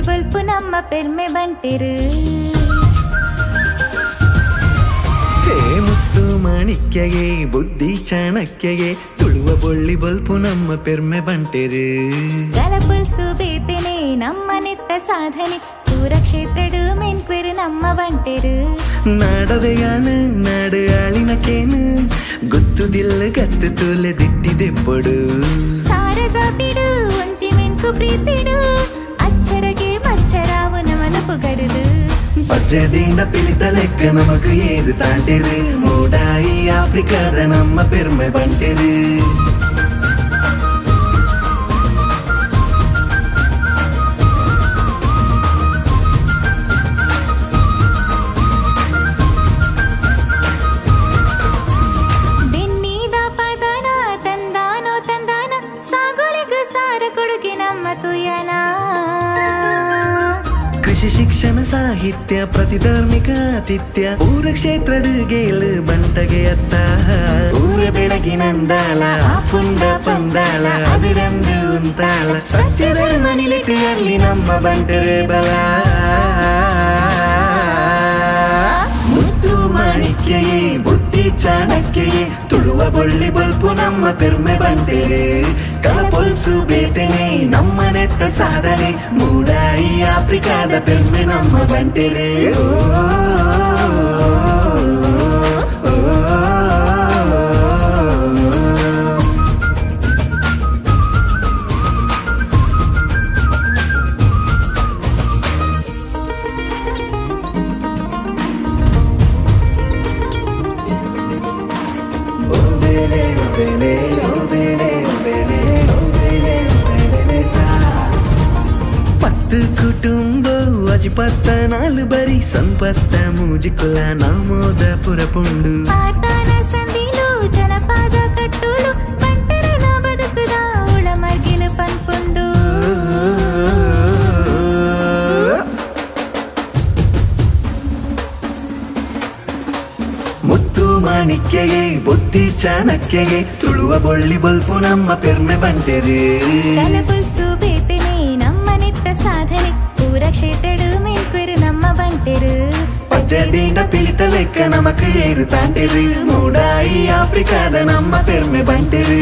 ಬೊಲ್ಪು ನಮ್ಮ ಪೆರ್ಮೆ ಬಂಟೆರು ಹೇ ಮುತ್ತು ಮಾಣಿಕ್ಯಗೆ ಬುದ್ಧಿ ಚಾಣಕ್ಯಗೆ ತುಳುವ ಬೊಳ್ಳಿ ಬೊಲ್ಪು ನಮ್ಮ ಪೆರ್ಮೆ ಬಂಟೆರು ಗಲಪುಲ್ಸು ಬೇತೆನೆ ನಮ್ಮ ನೆತ್ತ ಸಾಧನೆ ಪೂರ ಕ್ಷೇತ್ರಡು ಮೆನ್ಕ್ವೆರು ನಮ್ಮ ಬಂಟೆರು ನಾಡವೆಯಾನು ನಾಡು ಆಳಿನಕೇನು ಗೊತ್ತುದಿಲ್ಲ ಗತ್ತು ತೋಲೆ ದಿಟ್ಟಿದೆಪ್ಪಡು ಸಾರ ಜಾತಿಡು ಒಂಜಿ ಮೆನ್ಕು ಪ್ರೀತಿಡು ಅಚ್ಚರಗೆ ಮಚ್ಚರಾವು ನಮನ ಪುಗರುದು ವಜ್ರದಿಂದ ಪಿಲಿತ ಲೆಕ್ಕ ನಮಕು ಏದು ತಾಂಟೆರು ಮೂಡಾಯಿ ಆಫ್ರಿಕಾದ ನಮ್ಮ ಪೆರ್ಮೆ ಬಂಟೆರು ಕೃಷಿ ಶಿಕ್ಷಣ ಸಾಹಿತ್ಯ ಪ್ರತಿಧಾರ್ಮಿಕ ಆತಿಥ್ಯ ಊರ ಕ್ಷೇತ್ರಡು ಗೇಲು ಬಂಟಗೆ ಅತ್ತ ಊರ ಬೆಳಗಿನಂದಾಲ ಪುಂಡ ಪಂದಾಲ ಅದಿರಂದು ಉಂತಾಲ ಸತ್ಯ ಧರ್ಮ ನಿಲಿಪಿಯಲ್ಲಿ ನಮ್ಮ ಬಂಟರೆ ಬಲ ಮುತ್ತು ಮಾಣಿಕ್ಯಗೆ ಬುದ್ಧಿ ಚಾಣಕ್ಯಗೆ ತುಳುವ ಬೊಳ್ಳಿ ಬೊಲ್ಪು ನಮ್ಮ ಪೆರ್ಮೆ ಬಂಟೆರೆ ಕಲಪೊಲ್ಸು ಬೇತೆನೆ ನಮ್ಮ ನೆತ್ತ ಸಾಧನೆ ಮೂಡಾಯಿ ಆಫ್ರಿಕಾದ ಪೆರ್ಮೆ ನಮ್ಮ ಬಂಟೆರೆ ಪತ್ತು ಕುಟುಂಬ ಅಜಿಪತ್ತ ನಾಲು ಬರಿ ಸಂಪತ್ತ ಮೂಜಿಕುಲ ನಾಮೋದ ಪುರಪುಂಡು ಆಟನ ಸಂದಿಲು ಜನಪದ ಕಟ್ಟುಲು ಬಂಟರನ ಬದುಕುದ ಉಳ ಮರ್ಗಿಲು ಪನ್ಪುಂಡು ಮುತ್ತು ಮಾಣಿಕ್ಯಗೆ ಬುದ್ಧಿ ಚಾಣಕ್ಯಗೆ ತುಳುವ ಬೊಳ್ಳಿ ಬೊಲ್ಪು ನಮ್ಮ ಪೆರ್ಮೆ ಬಂಟೆರೆ ಕಲಪುಲ್ಸು ಬೇತೆನೆ ನಮ್ಮ ನೆತ್ತ ಸಾಧನೆ ಪೂರ ಕ್ಷೇತ್ರಡು ಮೆನ್ಕ್ವೆರು ನಮ್ಮ ಬಂಟೆರು ವಜ್ರದಿಂದ ಪಿಲಿತ ಲೆಕ್ಕ ನಮಕು ಏರು ತಾಂಟೆರು ಮೂಡಾಯಿ ಆಫ್ರಿಕಾದ ನಮ್ಮ ಪೆರ್ಮೆ ಬಂಟೆರು